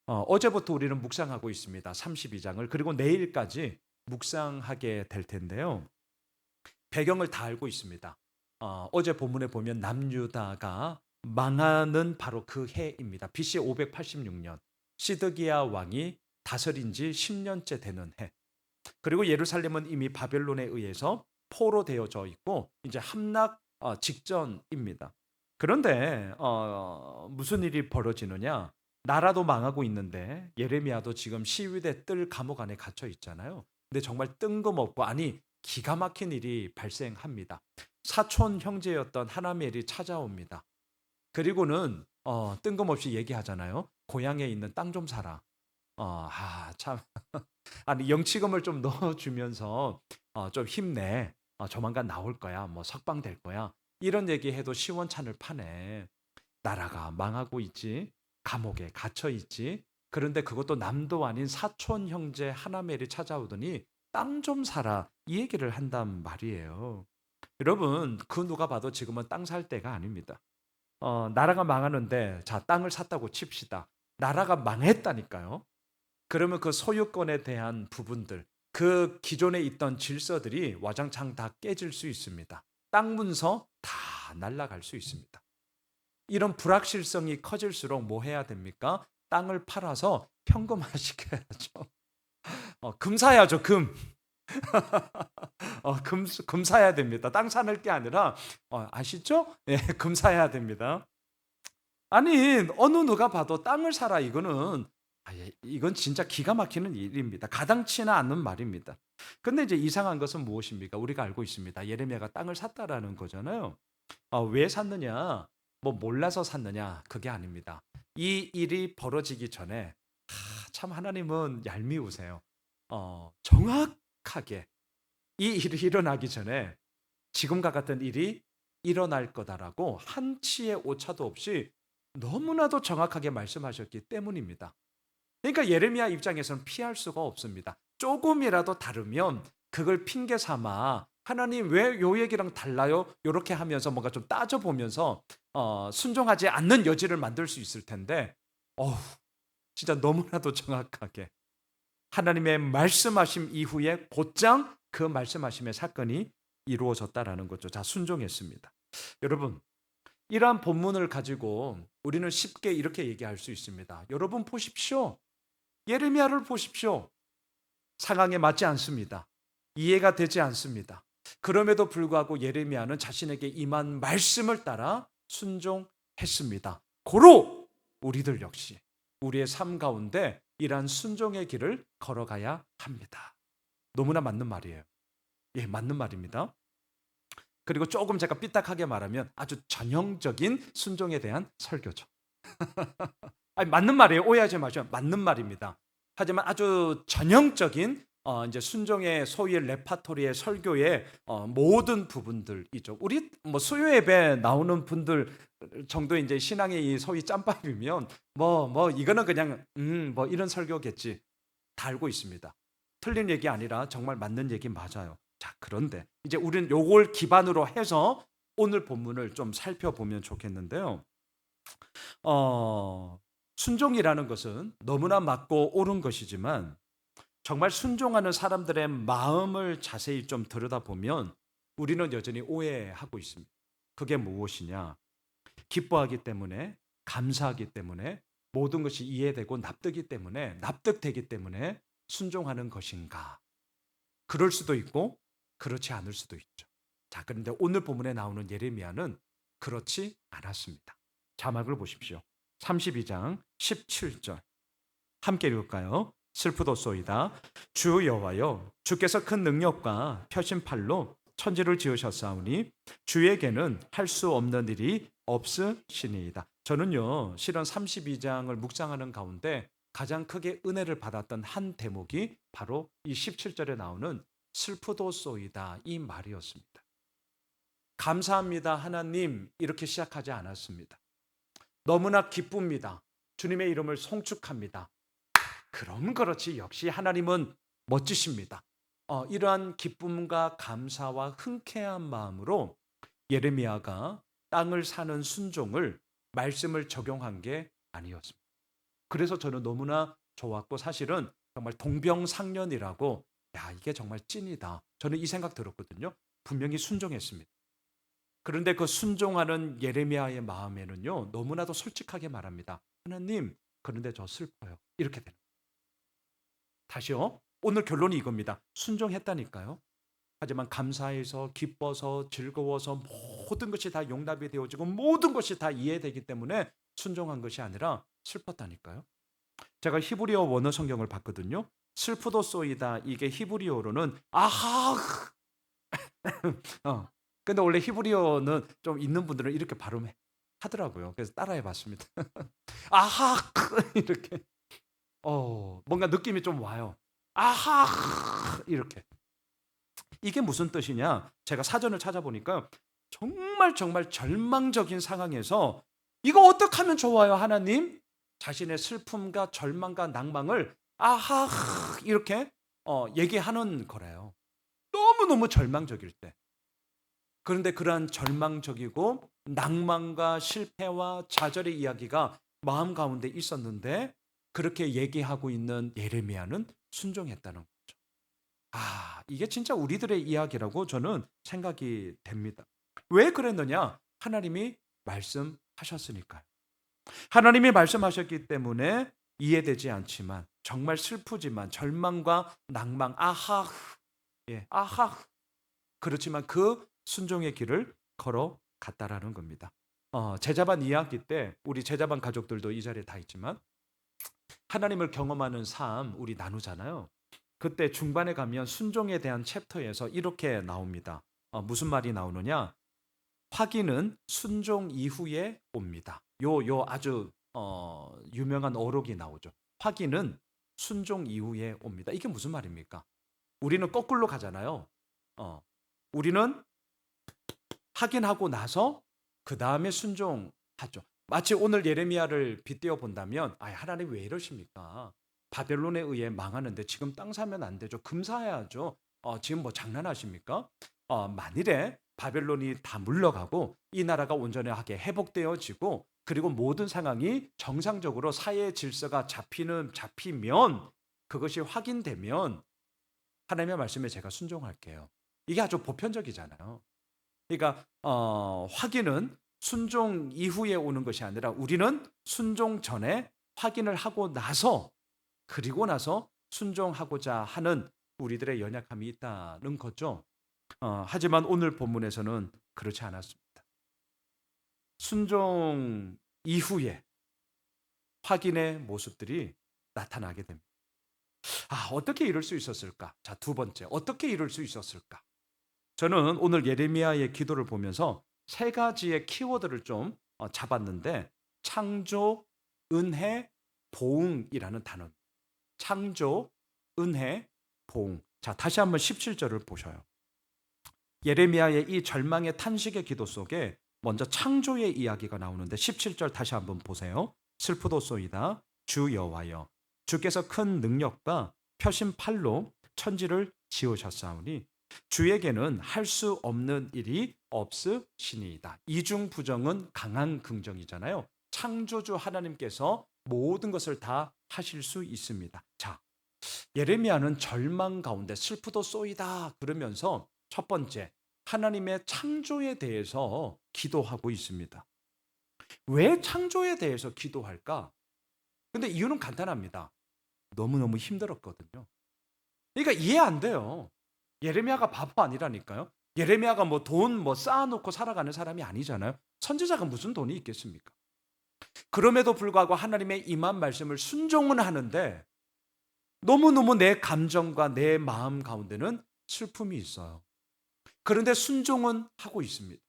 어제부터 우리는 묵상하고 있습니다. 32장을. 그리고 내일까지 묵상하게 될 텐데요. 배경을 다 알고 있습니다. 어제 본문에 보면 남유다가 망하는 바로 그 해입니다. BC 586년 시드기야 왕이 다스린 지 10년째 되는 해. 그리고 예루살렘은 이미 바벨론에 의해서 포로되어져 있고 이제 함락 직전입니다. 그런데 무슨 일이 벌어지느냐? 나라도 망하고 있는데 예레미야도 지금 시위대 뜰 감옥 안에 갇혀 있잖아요. 근데 정말 뜬금없고 아니 기가 막힌 일이 발생합니다. 사촌 형제였던 하나멜이 찾아옵니다. 그리고는 뜬금없이 얘기하잖아요. 고향에 있는 땅 좀 사라. 참 아니 영치금을 좀 넣어주면서 좀 힘내. 조만간 나올 거야. 뭐 석방 될 거야. 이런 얘기해도 시원찮을 판에 나라가 망하고 있지. 감옥에 갇혀 있지. 그런데 그것도 남도 아닌 사촌 형제 하나멜이 찾아오더니 땅 좀 사라. 이 얘기를 한단 말이에요. 여러분, 그 누가 봐도 지금은 땅 살 때가 아닙니다. 나라가 망하는데 자, 땅을 샀다고 칩시다. 나라가 망했다니까요. 그러면 그 소유권에 대한 부분들, 그 기존에 있던 질서들이 와장창 다 깨질 수 있습니다. 땅 문서 다 날아갈 수 있습니다. 이런 불확실성이 커질수록 뭐 해야 됩니까? 땅을 팔아서 현금화 시켜야죠. 금 사야죠, 금. 금 사야 됩니다. 땅 사는 게 아니라, 아시죠? 예, 금 사야 됩니다. 아니, 어느 누가 봐도 땅을 사라, 이거는 이건 진짜 기가 막히는 일입니다. 가당치나 않는 말입니다. 근데 이제 이상한 것은 무엇입니까? 우리가 알고 있습니다. 예레미야가 땅을 샀다라는 거잖아요. 왜 샀느냐? 뭐 몰라서 샀느냐? 그게 아닙니다. 이 일이 벌어지기 전에 참 하나님은 얄미우세요. 정확하게 이 일이 일어나기 전에 지금과 같은 일이 일어날 거다라고 한치의 오차도 없이 너무나도 정확하게 말씀하셨기 때문입니다. 그러니까 예레미야 입장에서는 피할 수가 없습니다. 조금이라도 다르면 그걸 핑계 삼아 하나님 왜 요 얘기랑 달라요? 이렇게 하면서 뭔가 좀 따져보면서 순종하지 않는 여지를 만들 수 있을 텐데 진짜 너무나도 정확하게 하나님의 말씀하심 이후에 곧장 그 말씀하심의 사건이 이루어졌다라는 거죠. 자, 순종했습니다. 여러분, 이러한 본문을 가지고 우리는 쉽게 이렇게 얘기할 수 있습니다. 여러분 보십시오. 예레미야를 보십시오. 상황에 맞지 않습니다. 이해가 되지 않습니다. 그럼에도 불구하고 예레미야는 자신에게 임한 말씀을 따라 순종했습니다. 고로 우리들 역시 우리의 삶 가운데 이러한 순종의 길을 걸어가야 합니다. 너무나 맞는 말이에요. 예, 맞는 말입니다. 그리고 조금 제가 삐딱하게 말하면 아주 전형적인 순종에 대한 설교죠. 아니, 맞는 말이에요. 오해하지 마시고 맞는 말입니다. 하지만 아주 전형적인 이제 순종의 소위의 레파토리의 설교의 모든 부분들이죠. 우리 뭐 수요 예배 나오는 분들 정도의 이제 신앙의 이 소위 짬밥이면 뭐 이거는 그냥 뭐 이런 설교겠지. 다 알고 있습니다. 틀린 얘기 아니라 정말 맞는 얘기 맞아요. 자, 그런데 이제 우리는 요걸 기반으로 해서 오늘 본문을 좀 살펴보면 좋겠는데요. 순종이라는 것은 너무나 맞고 옳은 것이지만 정말 순종하는 사람들의 마음을 자세히 좀 들여다보면 우리는 여전히 오해하고 있습니다. 그게 무엇이냐? 기뻐하기 때문에, 감사하기 때문에, 모든 것이 이해되고 납득되기 때문에 순종하는 것인가? 그럴 수도 있고 그렇지 않을 수도 있죠. 자, 그런데 오늘 본문에 나오는 예레미야는 그렇지 않았습니다. 자막을 보십시오. 32장 17절 함께 읽을까요? 슬프도소이다. 주 여호와여, 주께서 큰 능력과 펴신 팔로 천지를 지으셨사오니 주에게는 할 수 없는 일이 없으시니이다. 저는요, 실은 32장을 묵상하는 가운데 가장 크게 은혜를 받았던 한 대목이 바로 이 17절에 나오는 슬프도소이다 이 말이었습니다. 감사합니다 하나님 이렇게 시작하지 않았습니다. 너무나 기쁩니다. 주님의 이름을 송축합니다. 그럼 그렇지 역시 하나님은 멋지십니다. 이러한 기쁨과 감사와 흔쾌한 마음으로 예레미야가 땅을 사는 순종을 말씀을 적용한 게 아니었습니다. 그래서 저는 너무나 좋았고 사실은 정말 동병상련이라고 야 이게 정말 찐이다. 저는 이 생각 들었거든요. 분명히 순종했습니다. 그런데 그 순종하는 예레미야의 마음에는요. 너무나도 솔직하게 말합니다. 하나님 그런데 저 슬퍼요. 이렇게 되는 다시요. 오늘 결론이 이겁니다. 순종했다니까요. 하지만 감사해서 기뻐서 즐거워서 모든 것이 다 용납이 되어지고 모든 것이 다 이해되기 때문에 순종한 것이 아니라 슬펐다니까요. 제가 히브리어 원어 성경을 봤거든요. 슬프도소이다 이게 히브리어로는 아하 근데 원래 히브리어는 좀 있는 분들은 이렇게 발음해 하더라고요. 그래서 따라해 봤습니다. 아하 이렇게 뭔가 느낌이 좀 와요. 아하 이렇게 이게 무슨 뜻이냐? 제가 사전을 찾아보니까 정말 정말 절망적인 상황에서 이거 어떻게 하면 좋아요, 하나님? 자신의 슬픔과 절망과 낭망을 아하 이렇게 얘기하는 거래요. 너무너무 절망적일 때. 그런데 그러한 절망적이고 낭만과 실패와 좌절의 이야기가 마음 가운데 있었는데 그렇게 얘기하고 있는 예레미야는 순종했다는 거죠. 이게 진짜 우리들의 이야기라고 저는 생각이 됩니다. 왜 그랬느냐? 하나님이 말씀하셨으니까요. 하나님이 말씀하셨기 때문에 이해되지 않지만 정말 슬프지만 절망과 낭망 아하 아하 그렇지만 그 순종의 길을 걸어갔다라는 겁니다. 제자반 2학기 때 우리 제자반 가족들도 이 자리에 다 있지만 하나님을 경험하는 삶 우리 나누잖아요. 그때 중반에 가면 순종에 대한 챕터에서 이렇게 나옵니다. 무슨 말이 나오느냐? 확인은 순종 이후에 옵니다. 요 아주 유명한 어록이 나오죠. 확인은 순종 이후에 옵니다. 이게 무슨 말입니까? 우리는 거꾸로 가잖아요. 우리는 확인하고 나서 그 다음에 순종하죠. 마치 오늘 예레미야를 빗대어 본다면 하나님 왜 이러십니까? 바벨론에 의해 망하는데 지금 땅 사면 안 되죠. 금 사야죠. 지금 뭐 장난하십니까? 만일에 바벨론이 다 물러가고 이 나라가 온전하게 회복되어지고 그리고 모든 상황이 정상적으로 사회 질서가 잡히면 그것이 확인되면 하나님의 말씀에 제가 순종할게요. 이게 아주 보편적이잖아요. 그러니까 확인은 순종 이후에 오는 것이 아니라 우리는 순종 전에 확인을 하고 나서 그리고 나서 순종하고자 하는 우리들의 연약함이 있다는 거죠. 하지만 오늘 본문에서는 그렇지 않았습니다. 순종 이후에 확인의 모습들이 나타나게 됩니다. 어떻게 이럴 수 있었을까? 자, 두 번째, 어떻게 이럴 수 있었을까? 저는 오늘 예레미야의 기도를 보면서 세 가지의 키워드를 좀 잡았는데 창조, 은혜, 보응이라는 단어. 창조, 은혜, 보응. 자, 다시 한번 17절을 보셔요. 예레미야의 이 절망의 탄식의 기도 속에 먼저 창조의 이야기가 나오는데 17절 다시 한번 보세요. 슬프도소이다 주 여호와여 주께서 큰 능력과 펴신 팔로 천지를 지으셨사오니 주에게는 할 수 없는 일이 없으시니이다. 이중 부정은 강한 긍정이잖아요. 창조주 하나님께서 모든 것을 다 하실 수 있습니다. 자, 예레미야는 절망 가운데 슬프도소이다 그러면서 첫 번째 하나님의 창조에 대해서 기도하고 있습니다. 왜 창조에 대해서 기도할까? 근데 이유는 간단합니다. 너무너무 힘들었거든요. 그러니까 이해 안 돼요. 예레미야가 바보 아니라니까요. 예레미야가 뭐 돈 쌓아놓고 살아가는 사람이 아니잖아요. 선지자가 무슨 돈이 있겠습니까? 그럼에도 불구하고 하나님의 임한 말씀을 순종은 하는데 너무너무 내 감정과 내 마음 가운데는 슬픔이 있어요. 그런데 순종은 하고 있습니다.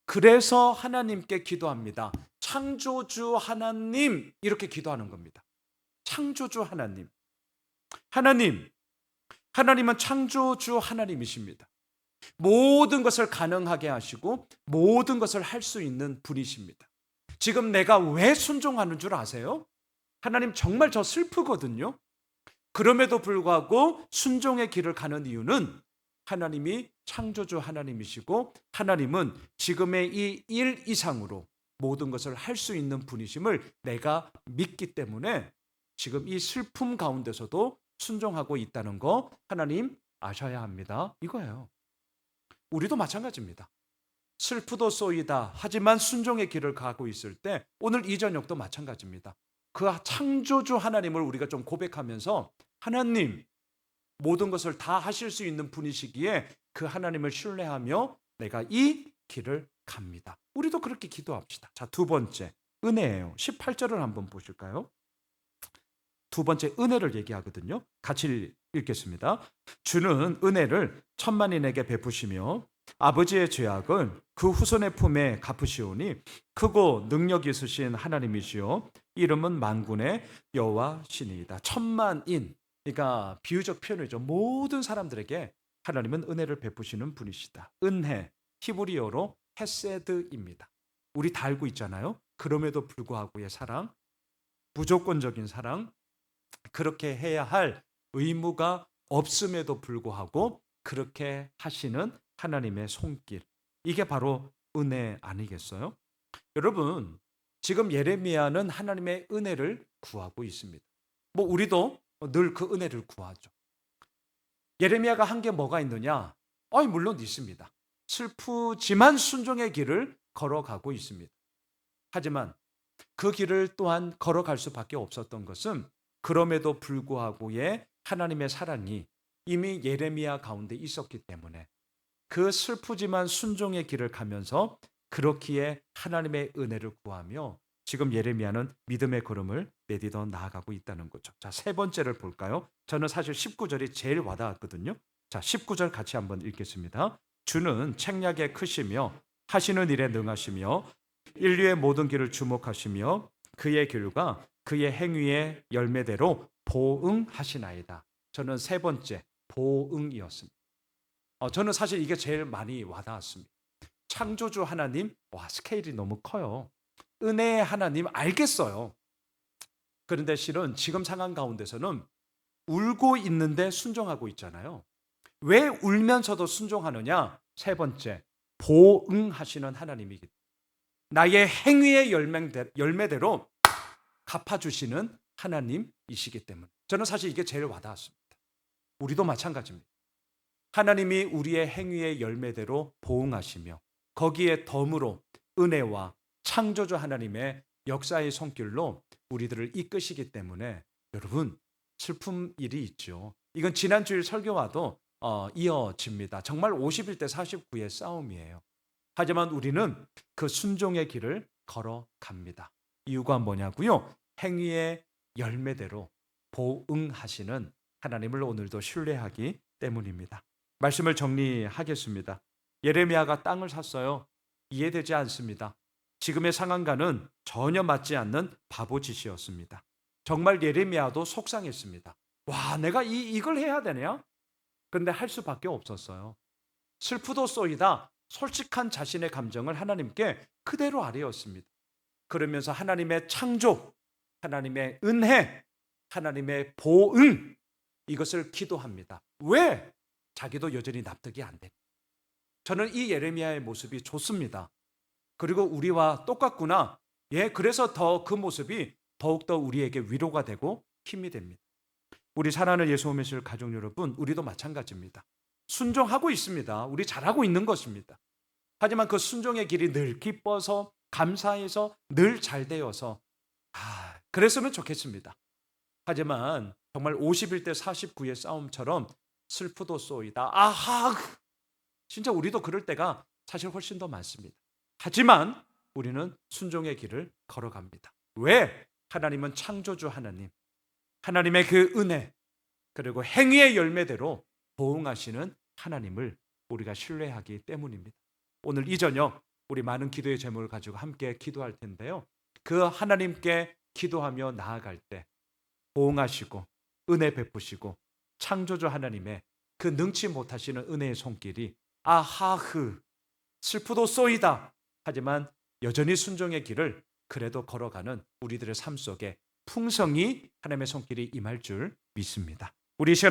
그래서 하나님께 기도합니다. 창조주 하나님 이렇게 기도하는 겁니다. 창조주 하나님. 하나님은 창조주 하나님이십니다. 모든 것을 가능하게 하시고 모든 것을 할 수 있는 분이십니다. 지금 내가 왜 순종하는 줄 아세요? 하나님 정말 저 슬프거든요. 그럼에도 불구하고 순종의 길을 가는 이유는 하나님이 창조주 하나님이시고 하나님은 지금의 이 일 이상으로 모든 것을 할 수 있는 분이심을 내가 믿기 때문에 지금 이 슬픔 가운데서도 순종하고 있다는 거 하나님 아셔야 합니다. 이거예요. 우리도 마찬가지입니다. 슬프도 쏘이다. 하지만 순종의 길을 가고 있을 때 오늘 이 저녁도 마찬가지입니다. 그 창조주 하나님을 우리가 좀 고백하면서 하나님 모든 것을 다 하실 수 있는 분이시기에 그 하나님을 신뢰하며 내가 이 길을 갑니다. 우리도 그렇게 기도합시다. 자, 두 번째 은혜예요. 18절을 한번 보실까요? 두 번째 은혜를 얘기하거든요. 같이 읽겠습니다. 주는 은혜를 천만인에게 베푸시며 아버지의 죄악을 그 후손의 품에 갚으시오니 크고 능력 있으신 하나님이시요 이름은 만군의 여호와시니이다. 천만인, 그러니까 비유적 표현이죠. 모든 사람들에게 하나님은 은혜를 베푸시는 분이시다. 은혜, 히브리어로 헤세드입니다. 우리 다 알고 있잖아요. 그럼에도 불구하고의 사랑, 무조건적인 사랑, 그렇게 해야 할 의무가 없음에도 불구하고 그렇게 하시는 하나님의 손길, 이게 바로 은혜 아니겠어요? 여러분, 지금 예레미야는 하나님의 은혜를 구하고 있습니다. 뭐 우리도 늘 그 은혜를 구하죠. 예레미야가 한 게 뭐가 있느냐? 물론 있습니다. 슬프지만 순종의 길을 걸어가고 있습니다. 하지만 그 길을 또한 걸어갈 수밖에 없었던 것은 그럼에도 불구하고의 하나님의 사랑이 이미 예레미야 가운데 있었기 때문에 그 슬프지만 순종의 길을 가면서 그렇기에 하나님의 은혜를 구하며 지금 예레미야는 믿음의 걸음을 내딛어 나아가고 있다는 거죠. 자, 세 번째를 볼까요? 저는 사실 19절이 제일 와닿았거든요. 자, 19절 같이 한번 읽겠습니다. 주는 책략에 크시며 하시는 일에 능하시며 인류의 모든 길을 주목하시며 그의 길과 그의 행위의 열매대로 보응하시나이다. 저는 세 번째 보응이었습니다. 저는 사실 이게 제일 많이 와닿았습니다. 창조주 하나님, 스케일이 너무 커요. 은혜의 하나님 알겠어요. 그런데 실은 지금 상황 가운데서는 울고 있는데 순종하고 있잖아요. 왜 울면서도 순종하느냐? 세 번째, 보응하시는 하나님이기 때문에 나의 행위의 열매대로 갚아주시는 하나님이시기 때문에 저는 사실 이게 제일 와닿았습니다. 우리도 마찬가지입니다. 하나님이 우리의 행위의 열매대로 보응하시며 거기에 덤으로 은혜와 창조주 하나님의 역사의 손길로 우리들을 이끄시기 때문에 여러분 슬픈 일이 있죠. 이건 지난주일 설교와도 이어집니다. 정말 51대 49의 싸움이에요. 하지만 우리는 그 순종의 길을 걸어갑니다. 이유가 뭐냐고요? 행위의 열매대로 보응하시는 하나님을 오늘도 신뢰하기 때문입니다. 말씀을 정리하겠습니다. 예레미야가 땅을 샀어요. 이해되지 않습니다. 지금의 상황과는 전혀 맞지 않는 바보짓이었습니다. 정말 예레미야도 속상했습니다. 와, 내가 이걸 해야 되냐? 그런데 할 수밖에 없었어요. 슬프도 쏘이다. 솔직한 자신의 감정을 하나님께 그대로 아뢰었습니다. 그러면서 하나님의 창조, 하나님의 은혜, 하나님의 보응, 이것을 기도합니다. 왜? 자기도 여전히 납득이 안 됩니다. 저는 이 예레미야의 모습이 좋습니다. 그리고 우리와 똑같구나. 그래서 더 그 모습이 더욱더 우리에게 위로가 되고 힘이 됩니다. 우리 사랑하는 예수 오메실 가족 여러분, 우리도 마찬가지입니다. 순종하고 있습니다. 우리 잘하고 있는 것입니다. 하지만 그 순종의 길이 늘 기뻐서 감사해서 늘 잘 되어서 그랬으면 좋겠습니다. 하지만 정말 51대 49의 싸움처럼 슬프도 쏘이다. 진짜 우리도 그럴 때가 사실 훨씬 더 많습니다. 하지만 우리는 순종의 길을 걸어갑니다. 왜? 하나님은 창조주 하나님, 하나님의 그 은혜 그리고 행위의 열매대로 보응하시는 하나님을 우리가 신뢰하기 때문입니다. 오늘 이 저녁 우리 많은 기도의 제목을 가지고 함께 기도할 텐데요. 그 하나님께 기도하며 나아갈 때 보응하시고 은혜 베푸시고 창조주 하나님의 그 능치 못하시는 은혜의 손길이 슬프도 쏘이다. 하지만 여전히 순종의 길을 그래도 걸어가는 우리들의 삶 속에 풍성히 하나님의 손길이 임할 줄 믿습니다. 우리 시간